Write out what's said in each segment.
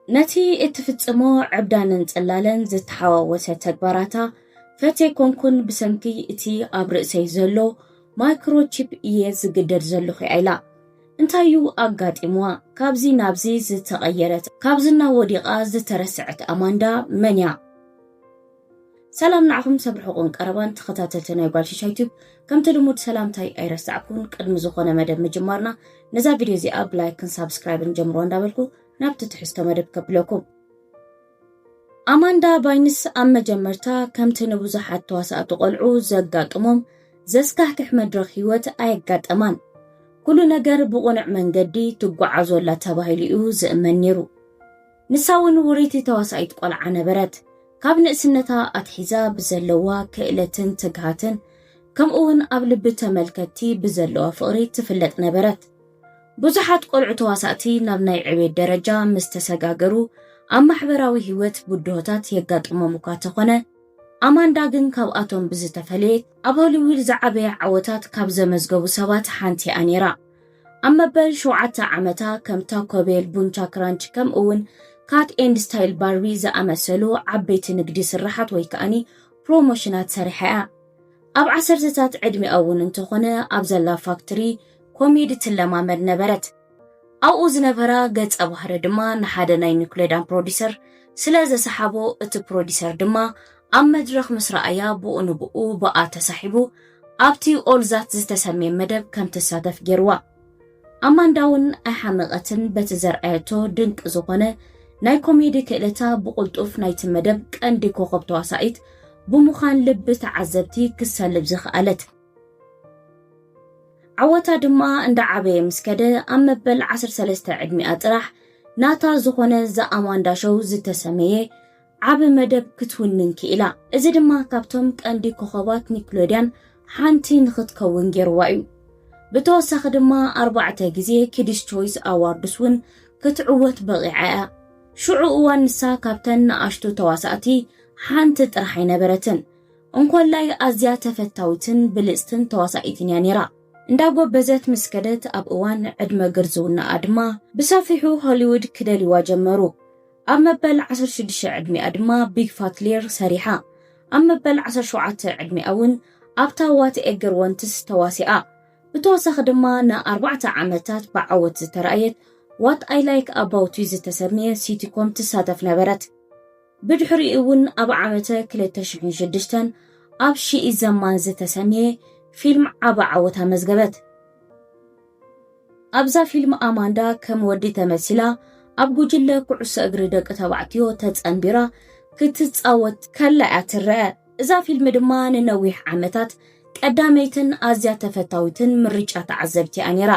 نتي اتفتصمو عبدانن صلالن زتحواوسه تግባራታ ፈቴ ኮንኩን ብሰንኪ እቲ ኣብ ርእሰይ ዘሎ ማይክሮቺፕ እየ ዝግደድ ዘለኹ ኢላ እንታዩ ኣጋጢምዋ ካብዚ ናብዚ ዝተቀየረት ካብዝና ወዲቃ ዝተረስዕት ኣማንዳ መንያ ሰላም ንዓኹም ሰብሕቁን ቀረባን ተኸታተልቲ ናይ ጓልሽሻ ዩቲዩብ ከምቲ ልሙድ ሰላምታይ ኣይረሳዕኩን ቅድሚ ዝኾነ መደብ ምጅማርና ነዛ ቪድዮ እዚኣ ብላይክን ሳብስክራይብን ጀምሮ እንዳበልኩ ናብቲ ትሕዝቶ መደብ ከብለኩም ኣማንዳ ባይንስ ኣብ መጀመርታ ከምቲ ንብዙሓት ተዋሳእቲ ቆልዑ ዘጋጥሞም ዘስካሕክሕ መድረኽ ህይወት ኣየጋጠማን ኩሉ ነገር ብቑኑዕ መንገዲ ትጓዓዘላ ተባሂሉ እዩ ዝእመን ነይሩ ንሳውን ውሪይቲ ተዋሳኢት ቆልዓ ነበረት ካብ ንእስነታ ኣትሒዛ ብዘለዋ ክእለትን ትግሃትን ከምኡውን ኣብ ልቢ ተመልከቲ ብዘለዋ ፍቕሪ ትፍለጥ ነበረት ብዙሓት ቆልዑ ተዋሳእቲ ናብ ናይ ዕቤት ደረጃ ምስ ተሰጋገሩ ኣብ ማሕበራዊ ህይወት ቡድሆታት የጋጥሞም እኳ ተኾነ ኣማንዳ ግን ካብኣቶም ብዝተፈለየት ኣብ ሆሊውድ ዝዓበየ ዓወታት ካብ ዘመዝገቡ ሰባት ሓንቲ እያ ነይራ ኣብ መበል 7 ዓመታ ከምታ ኮቤል ቡንቻ ክራንች ከምኡውን ካት ኤንድ ስታይል ባርቢ ዝኣመሰሉ ዓበይቲ ንግዲ ስራሓት ወይ ከኣኒ ፕሮሞሽናት ሰሪሓ እያ ኣብ 10ታት ዕድሚኣ እውን እንተኾነ ኣብ ዘላ ፋክተሪ ኮሜዲ ትለማመድ ነበረት ኣብኡ ዝነበራ ገጸ ባህሪ ድማ ንሓደ ናይ ኒክሌዳን ፕሮዲሰር ስለ ዘሰሓቦ እቲ ፕሮዲሰር ድማ ኣብ መድረኽ ምስራእያ ብኡ ንብኡ ብኣ ተሳሒቡ ኣብቲ ኦልዛት ዝተሰመየ መደብ ከም ትሳተፍ ገይርዋ ኣማንዳውን ኣይሓመቐትን በቲ ዘርአየቶ ድንቂ ዝኾነ ናይ ኮሜዲ ክእለታ ብቁልጡፍ ናይቲ መደብ ቀንዲ ኮኸብ ተዋሳኢት ብምዃን ልቢ ተዓዘብቲ ክሰልብ ዝኽኣለት ዓወታ ድማ እንዳ ዓበየ ምስከደ ኣብ መበል 13 ዕድሚኣ ጥራሕ ናታ ዝኾነ ዘኣማንዳ ሾው ዝተሰመየ ዓብ መደብ ክትውንን ክኢላ እዚ ድማ ካብቶም ቀንዲ ኮኸባት ኒክሎዲያን ሓንቲ ንኽትከውን ገይርዋ እዩ ብተወሳኺ ድማ 4 ግዜ ኪድስ ቾይስ ኣዋርድስ እውን ክትዕወት በቂዓ እያ ሽዑ እዋን ንሳ ካብተን ንኣሽቱ ተዋሳእቲ ሓንቲ ጥራሕ ኣይነበረትን እንኮላይ ኣዝያ ተፈታዊትን ብልፅትን ተዋሳኢትን እያ ነይራ እንዳጎበዘት ምስከደት ኣብ እዋን ዕድመ ግርዝውናኣ ድማ ብሰፊሑ ሆሊውድ ክደልይዋ ጀመሩ ኣብ መበል 16 ዕድሚኣ ድማ ቢግ ፋት ሌር ሰሪሓ ኣብ መበል 17 ዕድሚኣ እውን ኣብታ ዋት ኤገር ወንትስ ተዋሲኣ ብተወሳኺ ድማ ን4 ዓመታት ብዓወት ዝተረኣየት ዋት ኣይ ላይክ ኣባውት ዩ ዝተሰመየ ሲቲኮም ትሳተፍ ነበረት ብድሕሪኡ እውን ኣብ ዓመተ 2006 ኣብ ሺኢ ዘማን ዝተሰመየ ፊልም ዓባ ዓወታ መዝገበት ኣብዛ ፊልም ኣማንዳ ከም ወዲ ተመሲላ ኣብ ጉጅለ ኩዕሶ እግሪ ደቂ ተባዕትዮ ተጸንቢራ ክትጻወት ከላ እያ ትረአ እዛ ፊልም ድማ ንነዊሕ ዓመታት ቀዳመይትን ኣዝያ ተፈታዊትን ምርጫ ተዓዘብቲ እያ ነይራ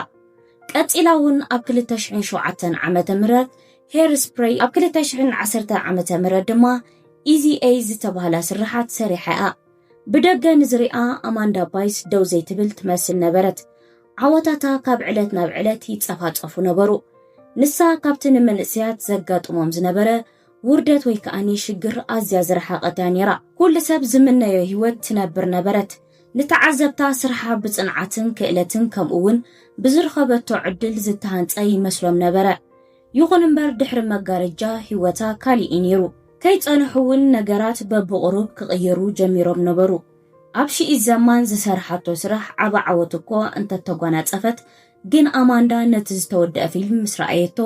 ቀፂላ እውን ኣብ 2007 ዓመተ ምህረት ሄር ስፕሬይ ኣብ 2010 ዓመተ ምህረት ድማ ኢዚ ኤይ ዝተባህላ ስራሓት ሰሪሓ እያ ብደገ ንዝሪኣ ኣማንዳ ባይስ ደው ዘይትብል ትመስል ነበረት ዓወታታ ካብ ዕለት ናብ ዕለት ይጸፋጸፉ ነበሩ ንሳ ካብቲ ንመንእስያት ዘጋጥሞም ዝነበረ ውርደት ወይ ከኣኒ ሽግር ኣዝያ ዝረሓቐት እያ ነይራ ኩሉ ሰብ ዝምነዮ ህይወት ትነብር ነበረት ንተዓዘብታ ስርሓ ብጽንዓትን ክእለትን ከምኡውን ብዝረኸበቶ ዕድል ዝተሃንፀ ይመስሎም ነበረ ይኹን እምበር ድሕሪ መጋረጃ ህይወታ ካሊእ ነይሩ ከይጸንሑ እውን ነገራት በብቕሩብ ክቕየሩ ጀሚሮም ነበሩ ኣብ ሺኢ ዘማን ዝሰርሓቶ ስራሕ ዓባ ዓወት እኮ እንተተጓናፀፈት ግን ኣማንዳ ነቲ ዝተወድአ ፊልም ምስ ረኣየቶ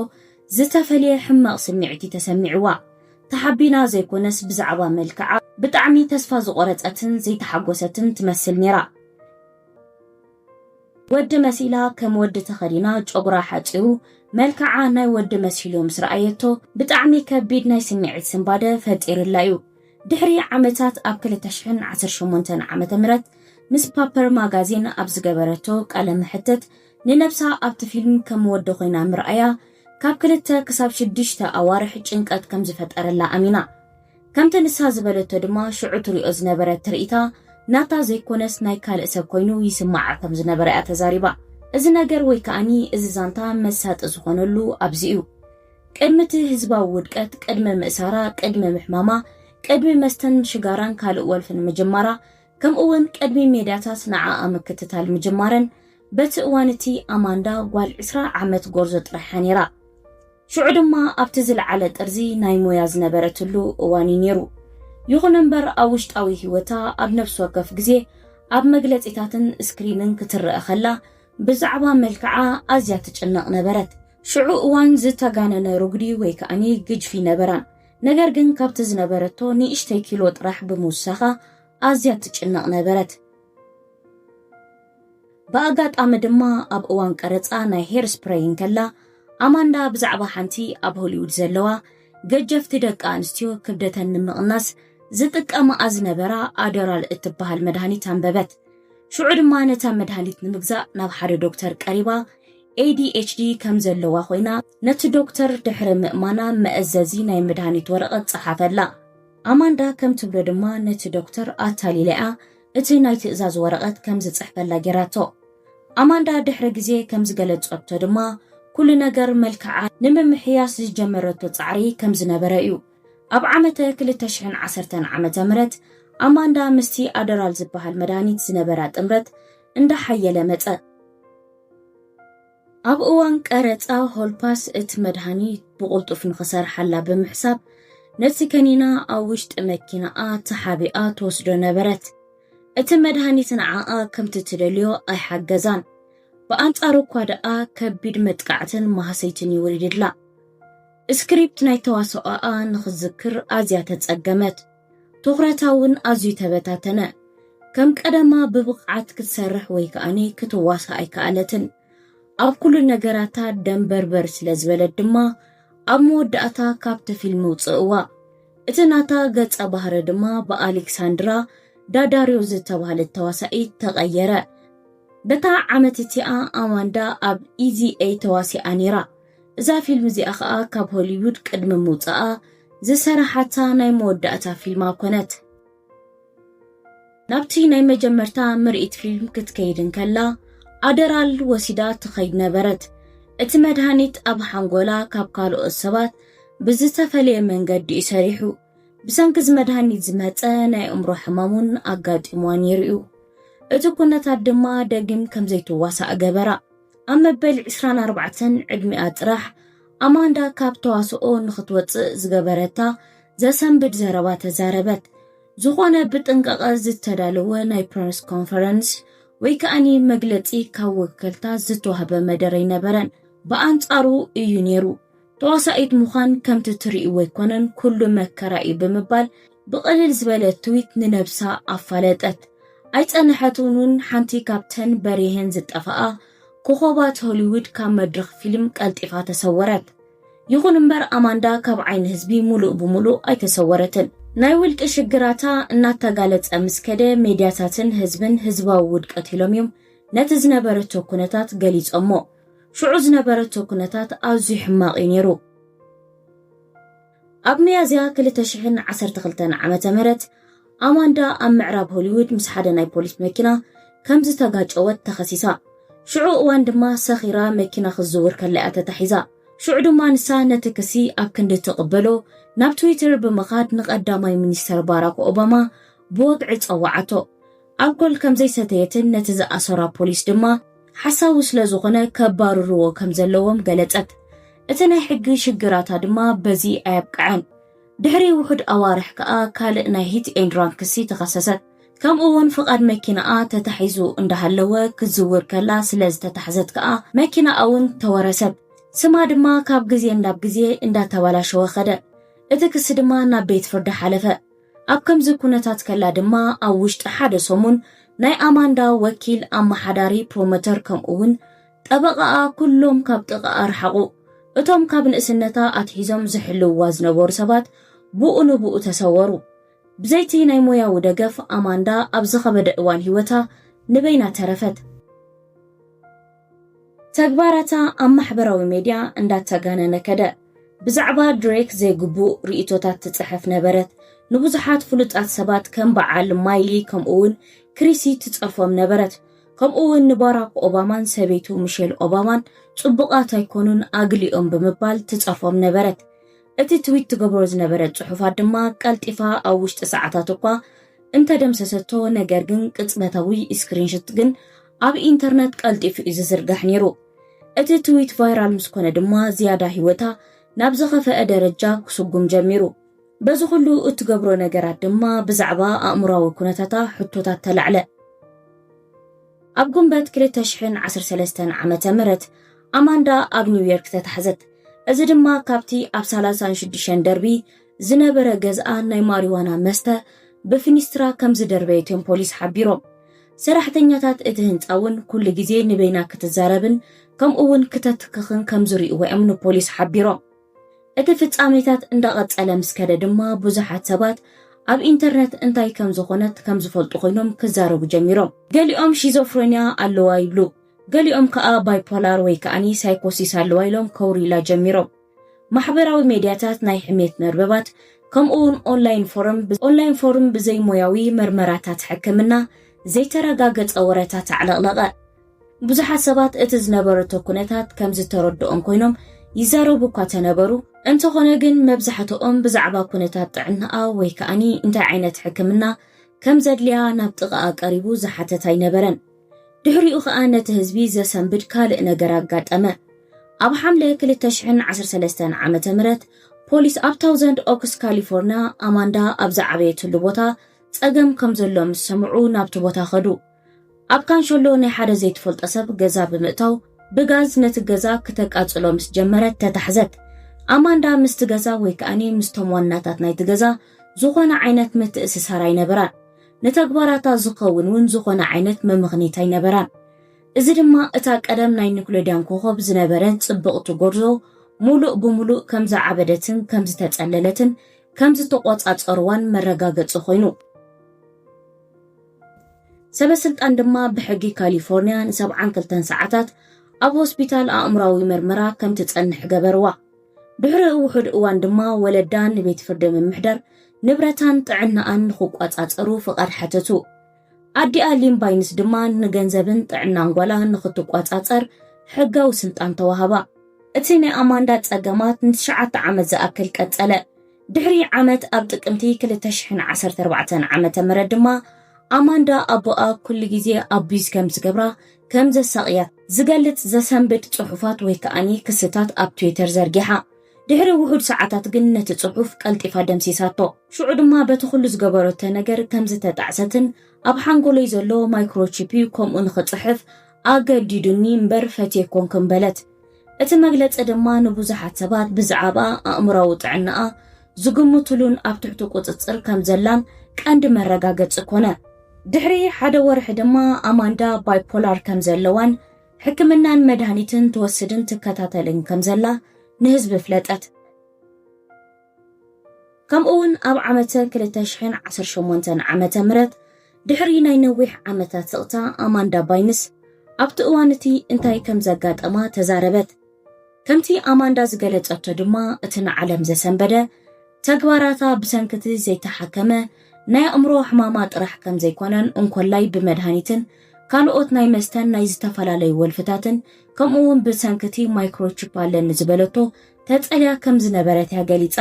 ዝተፈልየ ሕማቕ ስምዒት ተሰሚዕዋ ተሓቢና ዘይኮነስ ብዛዕባ መልክዓ ብጣዕሚ ተስፋ ዝቆረፀትን ዘይተሓጎሰትን ትመስል ነይራ ወዲ መሲላ ከም ወዲ ተኸዲና ጨጉራ ሓፂሩ መልክዓ ናይ ወዲ መሲሉ ምስ ረኣየቶ ብጣዕሚ ከቢድ ናይ ስምዒት ስንባደ ፈጢርላ እዩ ድሕሪ ዓመታት ኣብ 2018 ዓመተ ምህረት ምስ ፓፐር ማጋዚን ኣብ ዝገበረቶ ቃለ መሕተት ንነብሳ ኣብቲ ፊልም ከም ወዲ ኮይና ምርኣያ ካብ 2 ክሳብ 6 ኣዋርሕ ጭንቀት ከም ዝፈጠረላ ኣሚና ከምቲ ንሳ ዝበለቶ ድማ ሽዑ ትሪኦ ዝነበረ ትርኢታ ናታ ዘይኮነስ ናይ ካልእ ሰብ ኮይኑ ይስማዓ ከም ዝነበረ እያ ተዛሪባ እዚ ነገር ወይ ከኣኒ እዚ ዛንታ መሳጢ ዝኾነሉ ኣብዚ እዩ ቅድሚቲ ህዝባዊ ውድቀት ቅድሚ ምእሳራ ቅድሚ ምሕማማ ቅድሚ መስተን ሽጋራን ካልእ ወልፍን ምጅማራ ከምኡውን ቅድሚ ሜድያታት ንዓኣ ምክትታል ምጅማረን በቲ እዋን እቲ ኣማንዳ ጓል 20 ዓመት ጎርዞ ጥራሕ ነይራ ሽዑ ድማ ኣብቲ ዝለዓለ ጥርዚ ናይ ሞያ ዝነበረትሉ እዋን ነይሩ። ይኹን እምበር ኣብ ውሽጣዊ ህይወታ ኣብ ነፍሲ ወከፍ ግዜ ኣብ መግለፂታትን ስክሪንን ክትረአ ከላ ብዛዕባ መልክዓ ኣዝያ ትጭነቕ ነበረት። ሽዑ እዋን ዝተጋነነ ሩግዲ ወይ ከዓኒ ግጅፊ ነበራን። ነገር ግን ካብቲ ዝነበረቶ ንእሽተይ ኪሎ ጥራሕ ብምውሳኻ ኣዝያ ትጭነቕ ነበረት። ብኣጋጣሚ ድማ ኣብ እዋን ቀረፃ ናይ ሄር ስፕሬይን ከላ ኣማንዳ ብዛዕባ ሓንቲ ኣብ ሆሊውድ ዘለዋ ገጀፍቲ ደቂ ኣንስትዮ ክብደተን ንምቕናስ ዝጥቀምኣ ዝነበራ ኣደራል እትበሃል መድሃኒት ኣንበበት። ሽዑ ድማ ነታ መድሃኒት ንምግዛእ ናብ ሓደ ዶክተር ቀሪባ ADHD ከም ዘለዋ ኮይና ነቲ ዶክተር ድሕሪ ምእማና መእዘዚ ናይ መድሃኒት ወረቐት ፀሓፈላ። ኣማንዳ ከም ትብሎ ድማ ነቲ ዶክተር ኣታሊለኣ እቲ ናይ ትእዛዝ ወረቐት ከም ዝፅሕፈላ ጌራቶ። ኣማንዳ ድሕሪ ግዜ ከም ዝገለፀቶ ድማ ኩሉ ነገር መልክዓ ንምምሕያስ ዝጀመረቶ ፃዕሪ ከም ዝነበረ እዩ። ኣብ ዓመተ 2010 ዓመተ ምህረት ኣማንዳ ምስቲ ኣደራል ዝበሃል መድሃኒት ዝነበራ ጥምረት እንዳሓየለ መፀ። ኣብ እዋን ቀረፃ ሆልፓስ እቲ መድሃኒት ብቁልጡፍ ንኽሰርሓላ ብምሕሳብ ነቲ ከኒና ኣብ ውሽጢ መኪናኣ ተሓቢኣ ተወስዶ ነበረት። እቲ መድሃኒት ንዓኣ ከምቲ ትደልዮ ኣይሓገዛን። ብኣንጻሩ እኳ ደኣ ከቢድ መጥቃዕትን ማህሰይትን ይውሪድላ። ስክሪፕት ናይ ተዋስኦኣ ንኽዝክር ኣዝያ ተጸገመት። ትኹረታ እውን ኣዝዩ ተበታተነ። ከም ቀደማ ብብቕዓት ክትሰርሕ ወይ ከዓኒ ክትዋሳ ኣይከኣለትን። ኣብ ኩሉ ነገራታ ደንበርበር ስለ ዝበለት ድማ ኣብ መወዳእታ ካብቲ ፊልም ውፅእዋ። እቲ ናታ ገጸ ባህሪ ድማ ብኣሌክሳንድራ ዳዳሪዮ ዝተባሃለት ተዋሳኢት ተቐየረ። በታ ዓመት እቲኣ ኣማንዳ ኣብ ኢዚኤ ተዋሲኣ ነይራ። እዛ ፊልም እዚኣ ከዓ ካብ ሆሊውድ ቅድሚ ምውፃኣ ዝሰራሓታ ናይ መወዳእታ ፊልማ ኮነት። ናብቲ ናይ መጀመርታ ምርኢት ፊልም ክትከይድን ከላ ኣደራል ወሲዳ ትኸይድ ነበረት። እቲ መድሃኒት ኣብ ሓንጎላ ካብ ካልኦት ሰባት ብዝተፈለየ መንገዲ እዩ ሰሪሑ። ብሰንኪ መድሃኒት ዝመፀ ናይ እምሮ ሕማሙን ኣጋጢምዋ ነይሩ እዩ። እቲ ኩነታት ድማ ደጊም ከም ዘይትዋሳእ ገበራ። ኣብ መበል 24 ዕድሚኣ ጥራሕ ኣማንዳ ካብ ተዋስኦ ንኽትወፅእ ዝገበረታ ዘሰንብድ ዘረባ ተዛረበት። ዝኾነ ብጥንቀቐ ዝተዳለወ ናይ ፕረስ ኮንፈረንስ ወይ ከዓኒ መግለፂ ካብ ወከልታ ዝተዋህበ መደረ ይነበረን። ብኣንጻሩ እዩ ነይሩ። ተዋሳኢት ምዃን ከምቲ ትርእይዎ ኣይኮነን ኩሉ መከራ እዩ ብምባል ብቕልል ዝበለ ትዊት ንነብሳ ኣፋለጠት። ኣይፀንሐትን እውን ሓንቲ ካብተን በሪሄን ዝጠፍኣ ኮኸባት ሆሊውድ ካብ መድረኽ ፊልም ቀልጢፋ ተሰወረት። ይኹን እምበር ኣማንዳ ካብ ዓይኒ ህዝቢ ሙሉእ ብምሉእ ኣይተሰወረትን። ናይ ውልቂ ሽግራታ እናተጋለፀ ምስከደ ሜድያታትን ህዝብን ህዝባዊ ውድቀት ኢሎም እዮም ነቲ ዝነበረቶ ኩነታት ገሊፆሞ። ሽዑ ዝነበረቶ ኩነታት ኣዝዩ ሕማቕ እዩ ነይሩ። ኣብ ሚያዝያ 2012 ዓመተ ምህረት ኣማንዳ ኣብ ምዕራብ ሆሊውድ ምስ ሓደ ናይ ፖሊስ መኪና ከም ዝተጋጨወት ተኸሲሳ። ሽዑ እዋን ድማ ሰኺራ መኪና ክዝውር ከላ እያ ተታሒዛ። ሽዑ ድማ ንሳ ነቲ ክሲ ኣብ ክንዲ ትቕበሎ ናብ ትዊተር ብምኻድ ንቐዳማይ ሚኒስተር ባራክ ኦባማ ብወግዒ ፀዋዓቶ። ኣልኮል ከም ዘይሰተየትን ነቲ ዝኣሰራ ፖሊስ ድማ ሓሳቡ ስለ ዝኾነ ከባርርዎ ከም ዘለዎም ገለጸት። እቲ ናይ ሕጊ ሽግራታ ድማ በዚ ኣየብቅዐን። ድሕሪ ውሑድ ኣዋርሕ ከዓ ካልእ ናይ ሂት ኤንድ ራን ክሲ ተኸሰሰት። ከምኡውን ፍቓድ መኪናኣ ተታሒዙ እንዳሃለወ ክዝውር ከላ ስለ ዝተታሕዘት ከዓ መኪናኣ እውን ተወረሰት። ስማ ድማ ካብ ግዜ ናብ ግዜ እንዳተባላሸወ ኸደ። እቲ ክሲ ድማ ናብ ቤት ፍርዲ ሓለፈ። ኣብ ከምዚ ኩነታት ከላ ድማ ኣብ ውሽጢ ሓደ ሰሙን ናይ ኣማንዳ ወኪል ኣመሓዳሪ ፕሮሞተር ከምኡውን ጠበቃኣ ኩሎም ካብ ጥቃኣ ረሓቑ። እቶም ካብ ንእስነታ ኣትሒዞም ዝሕልውዋ ዝነበሩ ሰባት ብኡ ንብኡ ተሰወሩ። ብዘይቲ ናይ ሞያዊ ደገፍ ኣማንዳ ኣብ ዝኸበደ እዋን ህይወታ ንበይና ተረፈት። ተግባራታ ኣብ ማሕበራዊ ሚድያ እንዳተጋነነ ከደ። ብዛዕባ ድሬክ ዘይግቡእ ርእቶታት ትጽሕፍ ነበረት። ንብዙሓት ፍሉጣት ሰባት ከም በዓል ማይሊ ከምኡውን ክሪሲ ትጸርፎም ነበረት። ከምኡውን ንባራክ ኦባማን ሰበይቱ ሚሼል ኦባማን ጽቡቃት ኣይኮኑን ኣግሊኦም ብምባል ትጸርፎም ነበረት። እቲ ትዊት ትገብሮ ዝነበረት ጽሑፋት ድማ ቀልጢፋ ኣብ ውሽጢ ሰዓታት እኳ እንተደምሰሰቶ። ነገር ግን ቅጽበታዊ ስክሪንሾት ግን ኣብ ኢንተርኔት ቀልጢፉ እዩ ዝዝርጋሕ ነይሩ። እቲ ትዊት ቫይራል ምስ ኮነ ድማ ዝያዳ ህይወታ ናብ ዝኸፈአ ደረጃ ክስጉም ጀሚሩ በዚ ኩሉ እትገብሮ ነገራት ድማ ብዛዕባ ኣእምሮዊ ኩነታታ ሕቶታት ተላዕለ ኣብ ጉንበት 2013 ዓመተ ምህረት ኣማንዳ ኣብ ኒውዮርክ ተታሕዘት እዚ ድማ ካብቲ ኣብ 36 ደርቢ ዝነበረ ገዝኣ ናይ ማሪዋና መስተ ብፊኒስትራ ከም ዝደርበየቶም ፖሊስ ሓቢሮም ሰራሕተኛታት እቲ ህንፃውን ኩሉ ግዜ ንበይና ክትዛረብን ከምኡውን ክትትክኽን ከም ዝርእይዎ እዮም ንፖሊስ ሓቢሮም እቲ ፍጻሜታት እንዳቐጸለ ምስከደ ድማ ብዙሓት ሰባት ኣብ ኢንተርኔት እንታይ ከም ዝኾነት ከም ዝፈልጡ ኮይኖም ክዛረቡ ጀሚሮም ገሊኦም ሺዞፍሬኒያ ኣለዋ ይብሉ ገሊኦም ከዓ ባይፖላር ወይ ከዓኒ ሳይኮሲስ ኣለዋ ኢሎም ከውሪላ ጀሚሮም ማሕበራዊ ሚድያታት ናይ ሕሜት መርበባት ከምኡውን ኦንላይን ፎርም ብዘይ ሞያዊ መርመራታት ሕክምና ዘይተረጋገፀ ወረታት ኣዕለቕለቐ ብዙሓት ሰባት እቲ ዝነበረቶ ኩነታት ከም ዝተረድኦም ኮይኖም ይዛረቡ እኳ ተነበሩ እንተኾነ ግን መብዛሕትኦም ብዛዕባ ኩነታት ጥዕናኣ ወይ ከዓኒ እንታይ ዓይነት ሕክምና ከም ዘድልያ ናብ ጥቓኣ ቀሪቡ ዝሓተት ኣይነበረን ድሕሪኡ ከዓ ነቲ ህዝቢ ዘሰንብድ ካልእ ነገር ኣጋጠመ ኣብ ሓምለ 2013 ዓመተ ምህረት ፖሊስ ኣብ ታውዘንድ ኦክስ ካሊፎርኒያ ኣማንዳ ኣብ ዝዓበየትሉ ቦታ ፀገም ከም ዘሎ ምስ ሰምዑ ናብቲ ቦታ ኸዱ ኣብ ካንሸሎ ናይ ሓደ ዘይትፈልጦ ሰብ ገዛ ብምእታው ብጋዝ ነቲ ገዛ ክተቃጽሎ ምስ ጀመረት ተታሕዘት ኣማንዳ ምስቲ ገዛ ወይ ከዓኒ ምስቶም ዋናታት ናይቲ ገዛ ዝኾነ ዓይነት ምትእስሳር ኣይነበራን ንተግባራታ ዝኸውን እውን ዝኾነ ዓይነት መምኽኒት ኣይነበራን እዚ ድማ እታ ቀደም ናይ ኒኮሎዲያን ኮኸብ ዝነበረን ጽብቕቲ ጎርዞ ሙሉእ ብሙሉእ ከም ዝዓበደትን ከም ዝተጸለለትን ከም ዝተቆጻጸርዋን መረጋገፂ ኮይኑ ሰበስልጣን ድማ ብሕጊ ካሊፎርኒያ ን72 ሰዓታት ኣብ ሆስፒታል ኣእምራዊ ምርመራ ከም ትጸንሕ ገበርዋ ድሕሪ ውሕድ እዋን ድማ ወለዳ ንቤት ፍርዲ ምምሕዳር ንብረታን ጥዕናኣን ንኽቋጻጸሩ ፍቓድ ሓተቱ ኣዲኣ ሊምባይንስ ድማ ንገንዘብን ጥዕናን ጓላ ንኽትቋጻጸር ሕጋዊ ስልጣን ተዋሃባ እቲ ናይ ኣማንዳ ጸገማት ን9 ዓመት ዝኣክል ቀጸለ ድሕሪ ዓመት ኣብ ጥቅምቲ 2014 ዓመተ ምህረት ድማ ኣማንዳ ኣቦኣ ኩሉ ግዜ ኣቢዝ ከም ዝገብራ ከም ዘሳቕያ ዝገልጽ ዘሰንብድ ጽሑፋት ወይ ከዓኒ ክስታት ኣብ ትዊተር ዘርጊሓ ድሕሪ ውሑድ ሰዓታት ግን ነቲ ጽሑፍ ቀልጢፋ ደምሲሳቶ ሽዑ ድማ በቲ ኩሉ ዝገበረቶ ነገር ከም ዝተጣዕሰትን ኣብ ሓንጎለይ ዘሎ ማይክሮቺፕ ከምኡ ንኽጽሕፍ ኣገዲዱኒ እምበር ፈትየ ኮንክን በለት እቲ መግለጺ ድማ ንብዙሓት ሰባት ብዛዕባ ኣእምራዊ ጥዕናኣ ዝግምትሉን ኣብ ትሕቲ ቁጽጽር ከም ዘላን ቀንዲ መረጋገፂ ኮነ ድሕሪ ሓደ ወርሒ ድማ ኣማንዳ ባይፖላር ከም ዘለዋን ሕክምናን መድሃኒትን ትወስድን ትከታተልን ከም ዘላ ንህዝቢ ፍለጠት ከምኡውን ኣብ ዓመተ 2018 ዓመተ ምህረት ድሕሪ ናይ ነዊሕ ዓመታት ስቕታ ኣማንዳ ባይንስ ኣብቲ እዋን እቲ እንታይ ከም ዘጋጠማ ተዛረበት ከምቲ ኣማንዳ ዝገለጸቶ ድማ እቲ ንዓለም ዘሰንበደ ተግባራታ ብሰንክቲ ዘይተሓከመ ናይ ኣእምሮ ሕማማ ጥራሕ ከም ዘይኮነን እንኮላይ ብመድሃኒትን ካልኦት ናይ መስተን ናይ ዝተፈላለዩ ወልፍታትን ከምኡውን ብሰንክቲ ማይክሮቺፕ ኣለኒ ዝበለቶ ተጸልያ ከም ዝነበረት ያገሊጻ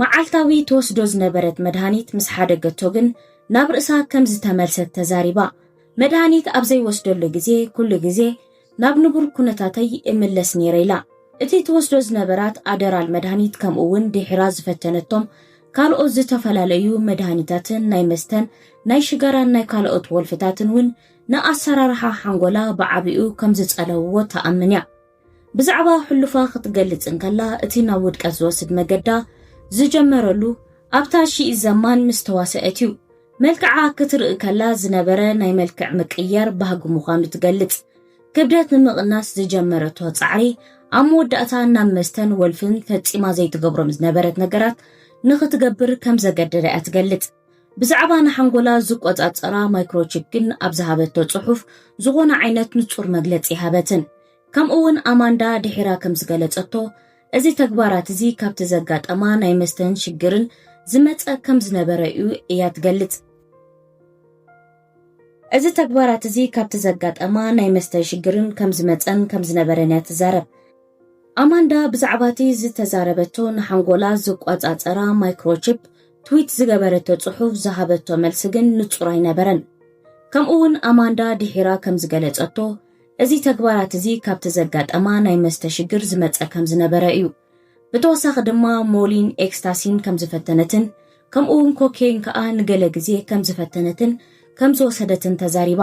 መዓልታዊ ተወስዶ ዝነበረት መድሃኒት ምስ ሓደገቶ ግን ናብ ርእሳ ከም ዝተመልሰት ተዛሪባ መድሃኒት ኣብ ዘይወስደሉ ግዜ ኩሉ ግዜ ናብ ንቡር ኩነታተይ እምለስ ነይረ ኢላ እቲ ተወስዶ ዝነበራት ኣደራል መድሃኒት ከምኡውን ድሕራ ዝፈተነቶም ካልኦት ዝተፈላለዩ መድሃኒታትን ናይ መስተን ናይ ሽጋራን ናይ ካልኦት ወልፍታትን እውን ንኣሰራርሓ ሓንጎላ ብዓቢኡ ከም ዝጸለውዎ ተኣምን እያ ብዛዕባ ሕሉፋ ክትገልጽ እንከላ እቲ ናብ ውድቀት ዝወስድ መገዳ ዝጀመረሉ ኣብታ ሺእ ዘማን ምስ ተዋስአት እዩ መልክዓ ክትርኢ ከላ ዝነበረ ናይ መልክዕ ምቅያር ባህጊ ምዃኑ ትገልጽ ክብደት ንምቕናስ ዝጀመረቶ ጻዕሪ ኣብ መወዳእታ ናብ መስተን ወልፍን ፈጺማ ዘይትገብሮም ዝነበረት ነገራት ንኽትገብር ከም ዘገደደ እያ ትገልጽ ብዛዕባ ንሓንጎላ ዝቆጻጸራ ማይክሮቺፕ ግን ኣብ ዝሃበቶ ጽሑፍ ዝኾነ ዓይነት ንጹር መግለጺ ሃበትን ከምኡውን ኣማንዳ ድሒራ ከም ዝገለጸቶ እዚ ተግባራት እዚ ካብቲ ዘጋጠማ ናይ መስተን ሽግርን ዝመጸ ከም ዝነበረ እዩ እያ ትገልጽ እዚ ተግባራት እዚ ካብቲ ዘጋጠማ ናይ መስተን ሽግርን ከም ዝመጸን ከም ዝነበረን እያ ትዛረብ ኣማንዳ ብዛዕባቲ ዝተዛረበቶ ንሓንጎላ ዝቆጻጸራ ማይክሮቺፕ ትዊት ዝገበረቶ ጽሑፍ ዝሃበቶ መልሲ ግን ንጹር ኣይነበረን ከምኡውን ኣማንዳ ድሒራ ከም ዝገለጸቶ እዚ ተግባራት እዚ ካብቲ ዘጋጠማ ናይ መስተ ሽግር ዝመጸ ከም ዝነበረ እዩ ብተወሳኺ ድማ ሞሊን ኤክስታሲን ከም ዝፈተነትን ከምኡውን ኮኬይን ከዓ ንገለ ግዜ ከም ዝፈተነትን ከም ዝወሰደትን ተዛሪባ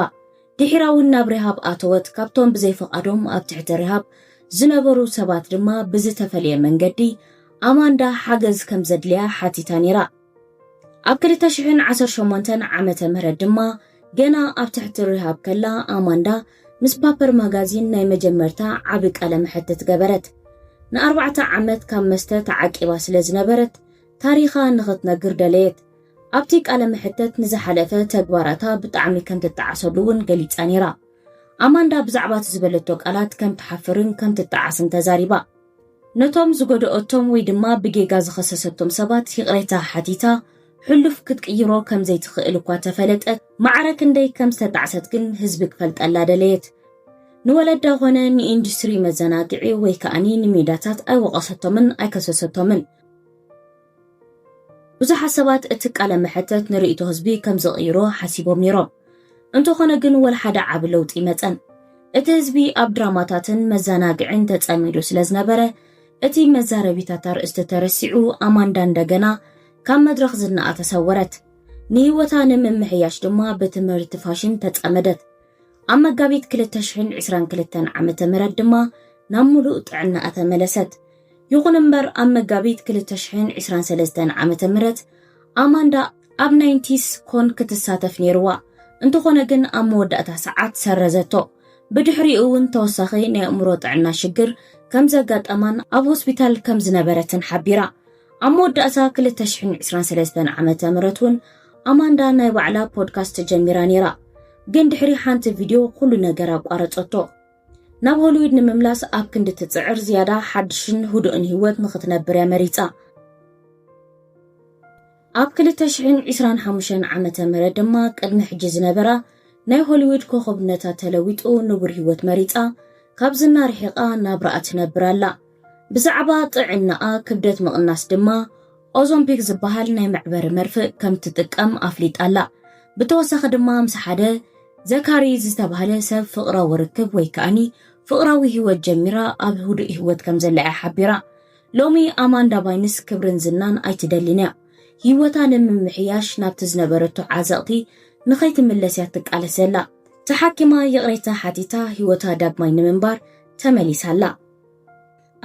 ድሕራ እውን ናብ ሪሃብ ኣተወት ካብቶም ብዘይፈቃዶም ኣብ ትሕቲ ሪሃብ ዝነበሩ ሰባት ድማ ብዝተፈልየ መንገዲ ኣማንዳ ሓገዝ ከም ዘድልያ ሓቲታ ነይራ ኣብ 2018 ዓመተ ምህረት ድማ ገና ኣብ ትሕቲ ሪሃብ ከላ ኣማንዳ ምስ ፓፐር ማጋዚን ናይ መጀመርታ ዓቢ ቃለ መሕትት ገበረት ን4 ዓመት ካብ መስተ ተዓቂባ ስለ ዝነበረት ታሪኻ ንኽትነግር ደለየት ኣብቲ ቃለ መሕትት ንዝሓለፈ ተግባራታ ብጣዕሚ ከም ትጣዓሰሉ እውን ገሊፃ ነይራ ኣማንዳ ብዛዕባ ዝበለቶ ቃላት ከም ትሓፍርን ከም ትጣዓስን ተዛሪባ ነቶም ዝጎደኦቶም ወይ ድማ ብጌጋ ዝኸሰሰቶም ሰባት ይቕሬታ ሓቲታ ሕሉፍ ክትቅይሮ ከም ዘይትኽእል እኳ ተፈለጠት ማዕረክ እንደይ ከም ዝተጣዓሰት ግን ህዝቢ ክፈልጠላ ደለየት ንወለዳ ኾነ ንኢንዱስትሪ መዘናግዒ ወይ ከዓኒ ንሜዳታት ኣይወቐሰቶምን ኣይከሰሰቶምን ብዙሓት ሰባት እቲ ቃለ መሕትት ንርእይቶ ህዝቢ ከም ዘቕይሮ ሓሲቦም ነይሮም እንተኾነ ግን ወልሓደ ዓብ ለውጢ መፀን እቲ ህዝቢ ኣብ ድራማታትን መዘናግዕን ተጸሚዱ ስለ ዝነበረ እቲ መዛረቢታት ኣርእስቲ ተረሲዑ ኣማንዳ እንደገና ካብ መድረኽ ዝናኣ ተሰወረት ንህይወታ ንምምሕያሽ ድማ ብትምህርቲ ፋሽን ተጸመደት ኣብ መጋቢት 2022 ዓመተ ምህረት ድማ ናብ ሙሉእ ጥዕናኣ ተመለሰት ይኹን እምበር ኣብ መጋቢት 2023 ዓመተ ምህረት ኣማንዳ ኣብ 90ስ ኮን ክትሳተፍ ነይርዋ እንተኾነ ግን ኣብ መወዳእታ ሰዓት ሰረዘቶ ብድሕሪኡ እውን ተወሳኺ ናይ ኣእምሮ ጥዕና ሽግር ከም ዘጋጠማን ኣብ ሆስፒታል ከም ዝነበረትን ሓቢራ ኣብ መወዳእታ 2023 ዓመተ ምህረት እውን ኣማንዳ ናይ ባዕላ ፖድካስት ጀሚራ ነይራ ግን ድሕሪ ሓንቲ ቪድዮ ኩሉ ነገር ኣቋረፀቶ ናብ ሆሊውድ ንምምላስ ኣብ ክንዲ ትጽዕር ዝያዳ ሓድሽን ህዱእን ህይወት ንኽትነብር መሪፃ ኣብ 2025 ዓመተ ምህረት ድማ ቅድሚ ሕጂ ዝነበራ ናይ ሆሊውድ ኮኸብነታ ተለዊጡ ንቡር ህይወት መሪፃ ካብ ዝና ርሒቓ ናብ ራኣ ትነብር ኣላ ብዛዕባ ጥዕናኣ ክብደት ምቕናስ ድማ ኦዞምፒክ ዝበሃል ናይ መዕበሪ መርፍእ ከም ትጥቀም ኣፍሊጣላ ብተወሳኺ ድማ ምስ ሓደ ዘካሪ ዝተባሃለ ሰብ ፍቕራዊ ርክብ ወይ ከዓኒ ፍቕራዊ ህይወት ጀሚራ ኣብ ህዱእ ህይወት ከም ዘለኣ ሓቢራ ሎሚ ኣማንዳ ባይንስ ክብርን ዝናን ኣይትደሊን እያ ህይወታ ንምምሕያሽ ናብቲ ዝነበረቶ ዓዘቕቲ ንኸይትምለስ እያ ትቃለሰላ ተሓኪማ ይቕሬታ ሓቲታ ህይወታ ዳግማይ ንምንባር ተመሊሳላ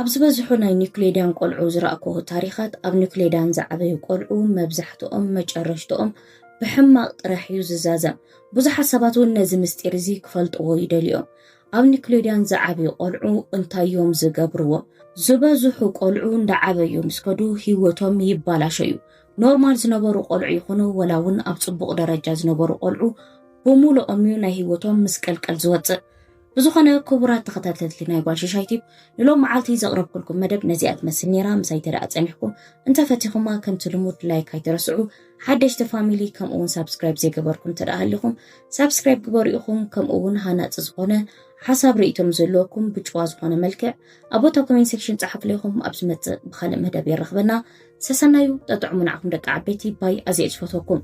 ኣብ ዝበዝሑ ናይ ኒውክሌዳን ቆልዑ ዝረኣክዎ ታሪኻት ኣብ ኒውክሌዳን ዝዓበዩ ቆልዑ መብዛሕትኦም መጨረሽቶኦም ብሕማቕ ጥራሕ እዩ ዝዛዘም ብዙሓት ሰባት እውን ነዚ ምስጢር እዚ ክፈልጥዎ ይደልዮም ኣብ ኒውክሌዳን ዝዓበዩ ቆልዑ እንታዮም ዝገብርዎ ዝበዝሑ ቆልዑ እንዳዓበዩ ምስከዱ ህይወቶም ይባላሸዩ ኖርማል ዝነበሩ ቆልዑ ይኹኑ ወላ እውን ኣብ ጽቡቕ ደረጃ ዝነበሩ ቆልዑ ብሙሉኦም እዩ ናይ ህይወቶም ምስቀልቀል ዝወፅእ بزخنا كبرات تختلت لنا يقال شايتيب لو معالتي زغرب كلكم مدب نزيات مسنيرا مساي ترى أتسامحكم انت فاتيكم ما كم تلمود لايك هيترسعوا حدش تفاميلي كم اون سابسكرايب زي قبركم ترى أهلكم سابسكرايب قبريكم كم اون هانا تزغونا حساب رأيتم زلوكم بجواز غونا ملكع أبوتا كومين سيكشن تحف ليكم أبسمت بخالم مدب يرغبنا سسنايو تدعمون عقم دك عبيتي باي أزيج فوتوكم